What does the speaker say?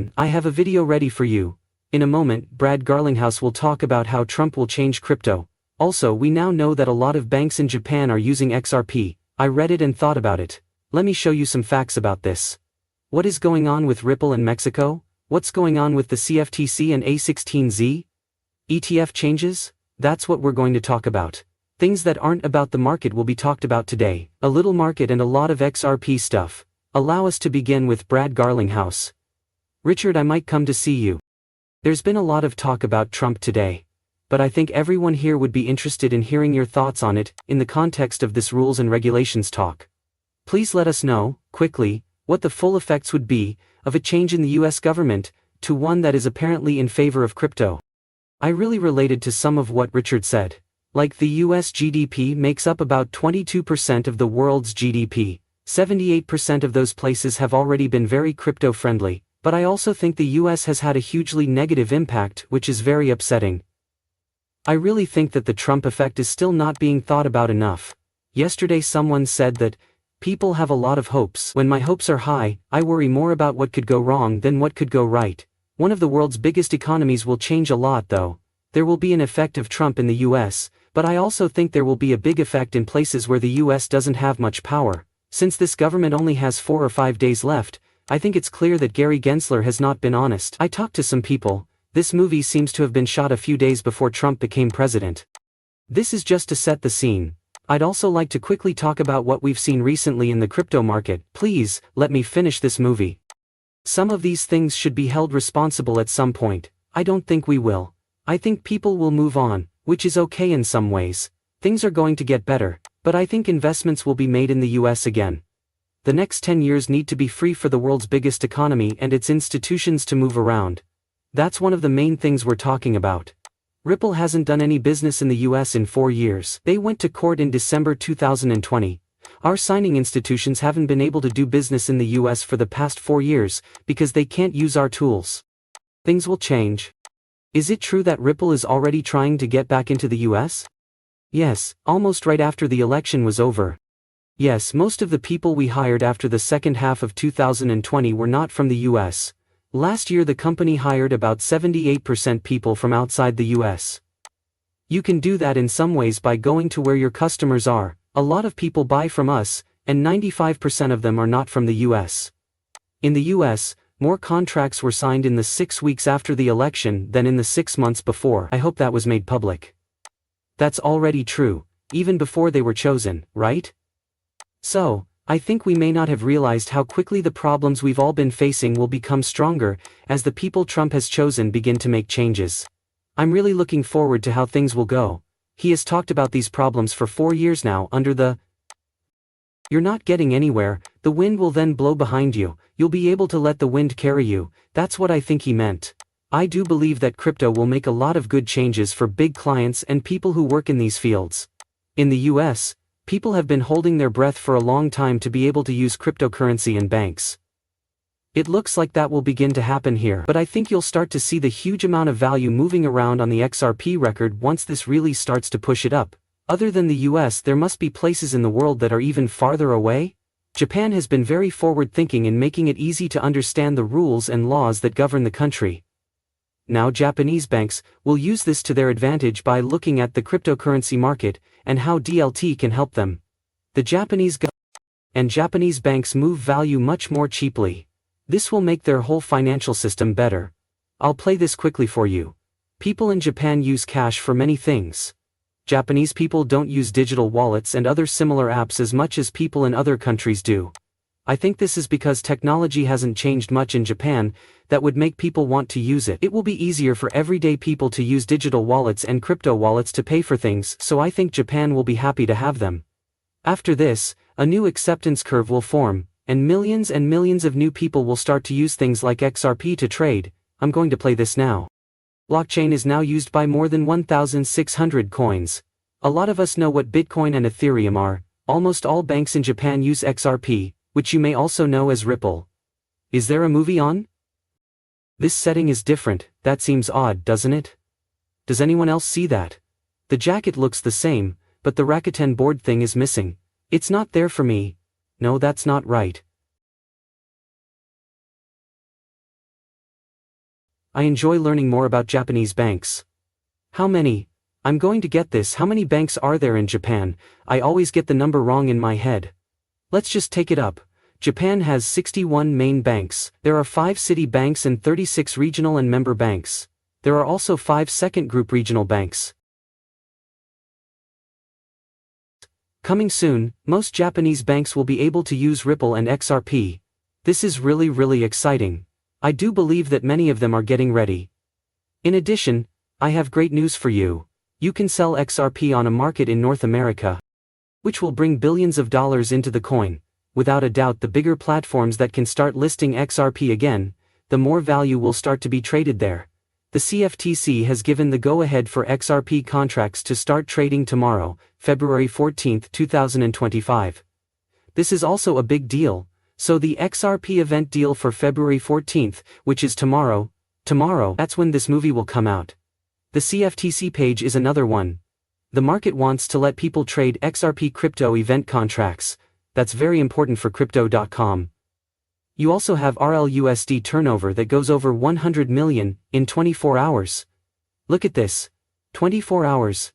everyone, I have a video ready for you. In a moment, Brad Garlinghouse will talk about how Trump will change crypto. Also, we now know that a lot of banks in Japan are using XRP. I read it and thought about it. Let me show you some facts about this. What is going on with Ripple in Mexico? What's going on with the CFTC and A16Z? ETF changes? That's what we're going to talk about. Things that aren't about the market will be talked about today. A little market and a lot of XRP stuff. Allow us to begin with Brad Garlinghouse. Richard, I might come to see you. There's been a lot of talk about Trump today. But I think everyone here would be interested in hearing your thoughts on it, in the context of this rules and regulations talk. Please let us know, quickly, what the full effects would be, of a change in the US government, to one that is apparently in favor of crypto. I really related to some of what Richard said. Like the US GDP makes up about 22% of the world's GDP. 78% of those places have already been very crypto-friendly, but I also think the US has had a hugely negative impact, which is very upsetting. I really think that the Trump effect is still not being thought about enough. Yesterday someone said that, people have a lot of hopes. When my hopes are high, I worry more about what could go wrong than what could go right. One of the world's biggest economies will change a lot though. There will be an effect of Trump in the US, but I also think there will be a big effect in places where the US doesn't have much power. Since this government only has 4 or 5 days left, I think it's clear that Gary Gensler has not been honest. I talked to some people. This movie seems to have been shot a few days before Trump became president. This is just to set the scene. I'd also like to quickly talk about what we've seen recently in the crypto market. Please, let me finish this movie. Some of these things should be held responsible at some point. I don't think we will. I think people will move on, which is okay in some ways. Things are going to get better, but I think investments will be made in the US again. The next 10 years need to be free for the world's biggest economy and its institutions to move around. That's one of the main things we're talking about. Ripple hasn't done any business in the US in 4 years. They went to court in December 2020. Our signing institutions haven't been able to do business in the US for the past 4 years, because they can't use our tools. Things will change. Is it true that Ripple is already trying to get back into the US? Yes, almost right after the election was over. Yes, most of the people we hired after the second half of 2020 were not from the US. Last year the company hired about 78% people from outside the US. You can do that in some ways by going to where your customers are. A lot of people buy from us, and 95% of them are not from the US. In the US, more contracts were signed in the 6 weeks after the election than in the 6 months before. I hope that was made public. That's already true, even before they were chosen, right? So, I think we may not have realized how quickly the problems we've all been facing will become stronger, as the people Trump has chosen begin to make changes. I'm really looking forward to how things will go. He has talked about these problems for 4 years now under the "You're not getting anywhere, the wind will then blow behind you, you'll be able to let the wind carry you." That's what I think he meant. I do believe that crypto will make a lot of good changes for big clients and people who work in these fields. In the US, people have been holding their breath for a long time to be able to use cryptocurrency in banks. It looks like that will begin to happen here, but I think you'll start to see the huge amount of value moving around on the XRP record once this really starts to push it up. Other than the US, there must be places in the world that are even farther away. Japan has been very forward-thinking in making it easy to understand the rules and laws that govern the country. Now Japanese banks will use this to their advantage by looking at the cryptocurrency market and how DLT can help them. The Japanese government and Japanese banks move value much more cheaply. This will make their whole financial system better. I'll play this quickly for you. People in Japan use cash for many things. Japanese people don't use digital wallets and other similar apps as much as people in other countries do. I think this is because technology hasn't changed much in Japan that would make people want to use it. It will be easier for everyday people to use digital wallets and crypto wallets to pay for things, so I think Japan will be happy to have them. After this, a new acceptance curve will form, and millions of new people will start to use things like XRP to trade. I'm going to play this now. Blockchain is now used by more than 1,600 coins. A lot of us know what Bitcoin and Ethereum are. Almost all banks in Japan use XRP, which you may also know as Ripple. Is there a movie on? This setting is different. That seems odd, doesn't it? Does anyone else see that? The jacket looks the same, but the Rakuten board thing is missing. It's not there for me. No, that's not right. I enjoy learning more about Japanese banks. How many? I'm going to get this. How many banks are there in Japan? I always get the number wrong in my head. Let's just take it up. Japan has 61 main banks. There are 5 city banks and 36 regional and member banks. There are also 5 second group regional banks. Coming soon, most Japanese banks will be able to use Ripple and XRP. This is really exciting. I do believe that many of them are getting ready. In addition, I have great news for you. You can sell XRP on a market in North America, which will bring billions of dollars into the coin. Without a doubt, the bigger platforms that can start listing XRP again, the more value will start to be traded there. The CFTC has given the go-ahead for XRP contracts to start trading tomorrow, February 14, 2025. This is also a big deal. So the XRP event deal for February 14th, which is tomorrow, that's when this movie will come out. The CFTC page is another one. The market wants to let people trade XRP crypto event contracts. That's very important for Crypto.com. You also have RLUSD turnover that goes over 100 million in 24 hours. Look at this. 24 hours.